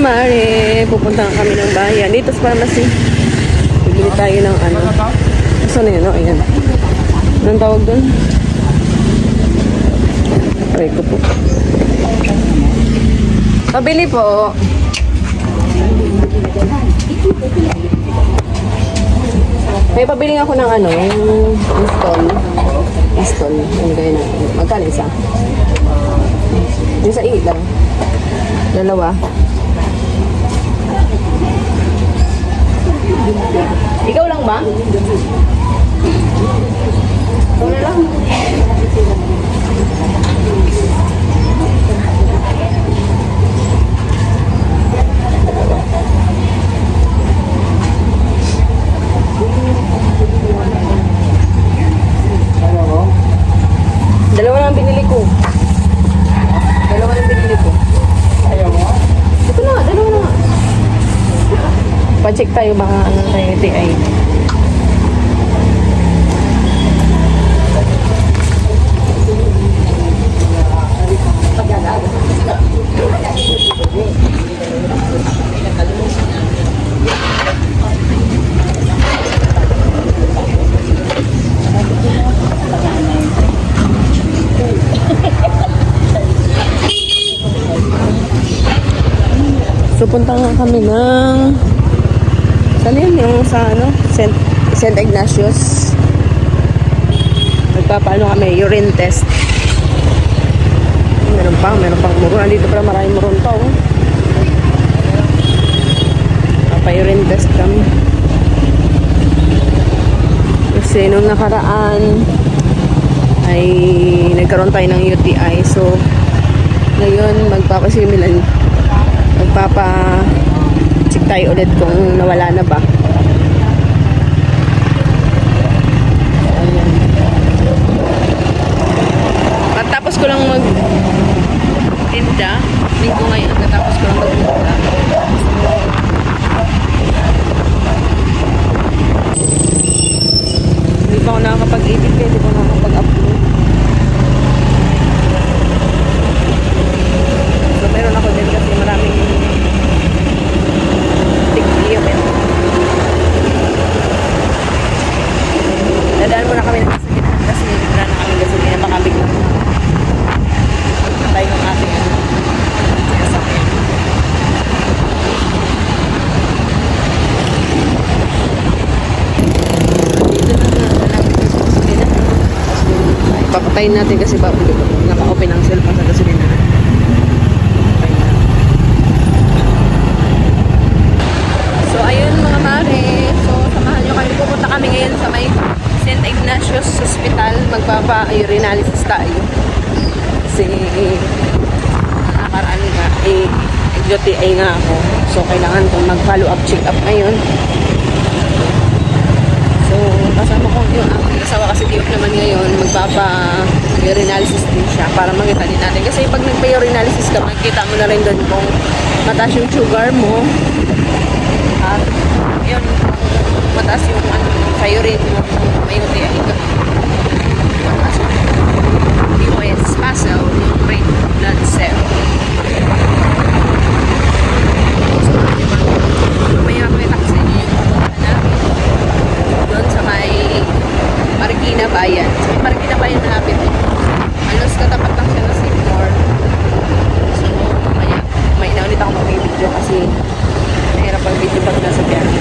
Mare, pupunta kami ng bayan. Dito sa pharmacy. Bibili tayo ng ano. Saan na yun? O, ayan. Anong tawag doon? Ay ko po. Pabili po. May pabili ako ng ano, yung install. Install. Yung gaya na. Magkano isa? Yung sa lang. Dalawa. Ikaw lang ba? Ikaw na lang. Dalawa lang binili ko. Dalawa lang binili ko. Ayaw mo? Ito na, dalawa na. Pa-check tayo baka ano tayo TI. So punta nga kami ng saan yun? Yung sa ano? St. Ignatius. Nagpapaano kami, urine test. Meron pang muron. Andito pala maraming muron pa, oh. Papa-urine test kami. Kasi nung nakaraan ay nagkaroon tayo ng UTI. So, ngayon magpapasimilan. Magpapa-check tayo ulit kung nawala na ba. Tapos ko lang mag-tinda. Linggo ngayon. Tapos ko lang mag-tinda. Hindi pa ako nakakapag-edit. Hindi pa ako nakakapag-upload. So, meron ako din kasi maraming TikTok. Dadaan muna kami ng gasolina kasi wala na kami gasolina. Baka biglang tayo ng ating sasakyan. Dito na lalapit yung gasolina. Papatayin natin kasi naka-open ang cellphone sa gasolina. So ayun mga mare, so samahan nyo kami, pupunta kami ngayon sa may St. Ignatius Hospital, magpapa-urinalysis tayo kasi nakaraan nga UTI nga ako, so kailangan kong mag-follow up check up ngayon. So kasama ko yung aking asawa kasi di naman ngayon, magpapa-urinalysis din siya para makita din natin kasi pag nagpa-urinalysis ka, makikita mo na rin doon kung mataas yung sugar mo at yun, mataas yung ano, sa urine mo, may UTI ka. Mataas yung POS, muscle, yung red blood cell. So, mamaya pakita ko sa inyo yung pupunta namin doon sa may Marikina Bayan. Sa may Marikina Bayan malapit eh. Halos katapat lang siya ng Seymour. So, mamaya, may naulit ako mag-video kasi nahirap ang video pag nasa piano.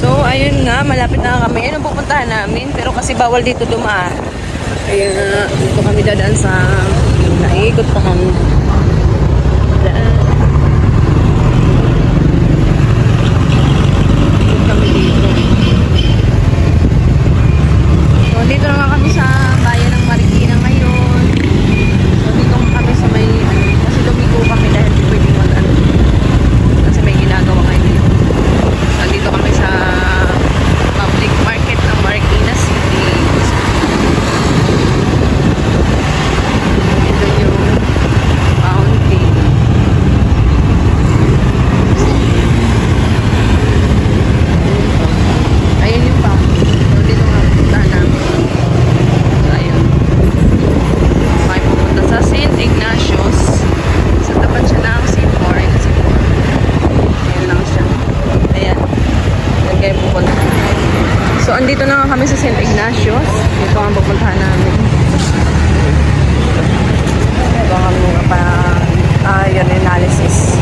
So, ayun nga, malapit na kami. Ayun ang pupuntahan namin. Pero kasi bawal dito dumaan. Kaya dito kami dadaan sa naikot pa kami. Daan. Ikot kami dito. So, dito na nga kami sa bayan ng Marikina ngayon. So, dito kami sa may kasi lumigo kami dahil di pwede mag-ano. Kasi may ginagawa ngayon. Nandito kami sa public market ng Marikina City. Ito yung So, andito na nga kami sa St. Ignatius. Ito ang pupuntahan namin. Ito ang mga urinalysis.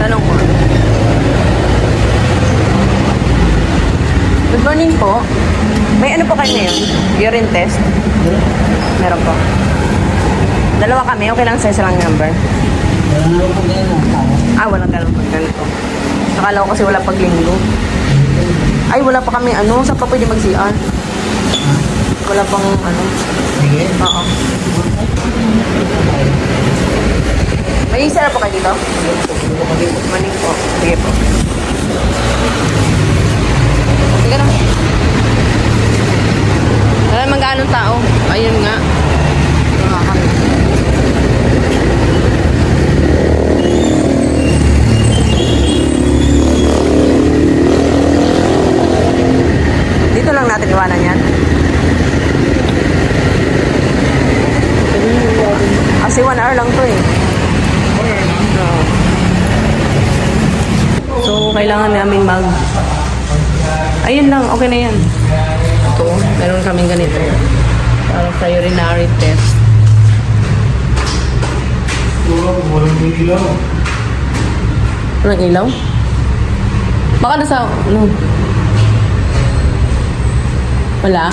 Tanong mo. Good morning po. May ano po kayo ngayon? Urine test? Meron po. Dalawa kami. Okay lang sa isang number. Walang ganun pag ganito. Nakala ko kasi wala pag linggo. Ay, wala pa kami ano. Saan pa pwede mag-CR? Wala pang ano. Sige. Oo. May CR po kayo dito? Good morning po. Sige po. Sige na. Wala mag-anong tao. Ayun nga. Nakakami. Dito lang natin iwanan yan. Kasi 1 hour lang to eh. Oo. So, kailangan namin ayun lang, okay na yan. Ito, meron kaming ganito. Para sa urinary test. Walang ilaw. Walang ilaw? Baka nasa, ano? Wala?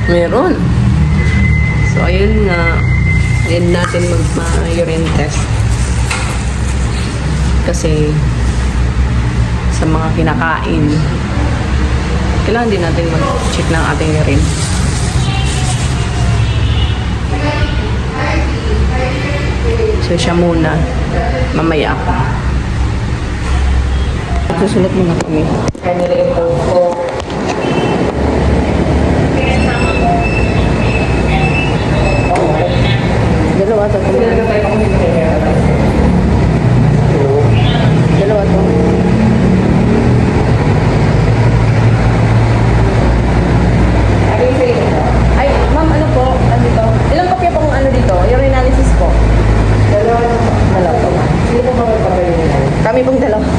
Meron. So, ayun nga. Ayun natin mag-urine test. Kasi, sa mga kinakain, kailangan din natin mag-check ng ating urine. So, siya muna. Mamaya ako. Susulat muna kami. Dalawa to. Dalawa to. Ay, ma'am, ano po? Ano dito? Ilang kopya po kung ano dito? Yung analysis po. Dalawa po. Sino po ba magpapalinin? Kami pong dalawa.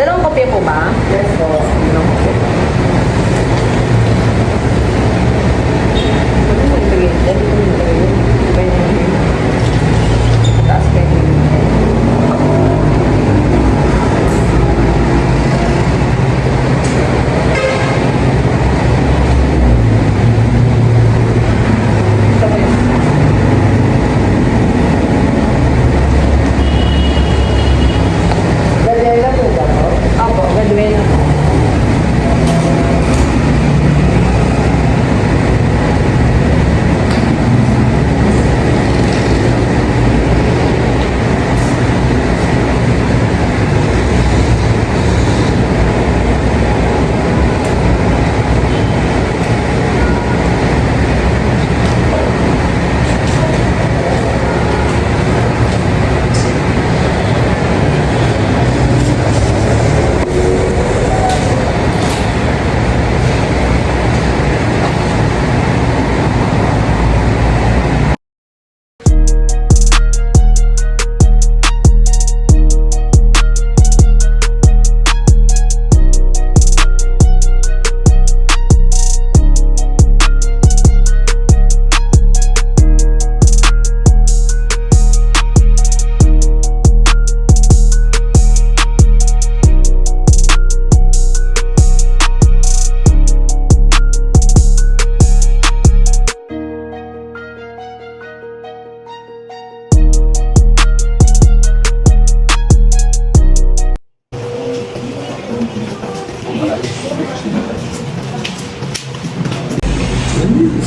Dalawang kopya po ba? Yes po. Dalawang kopya. Taas kayo. Opo, Gaduena po.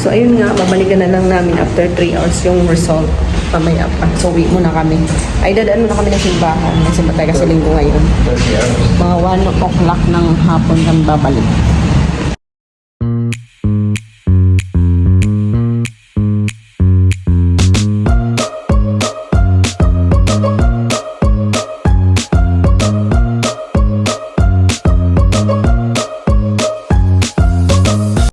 So, ayun nga, babalikan na lang namin after 3 hours yung result. Pamaya pa. So, uwi muna kami. Ay, dadaan muna kami ng simbahan. Kasi matay kasi linggo ngayon. Mga 1 o'clock ng hapon kami babalik.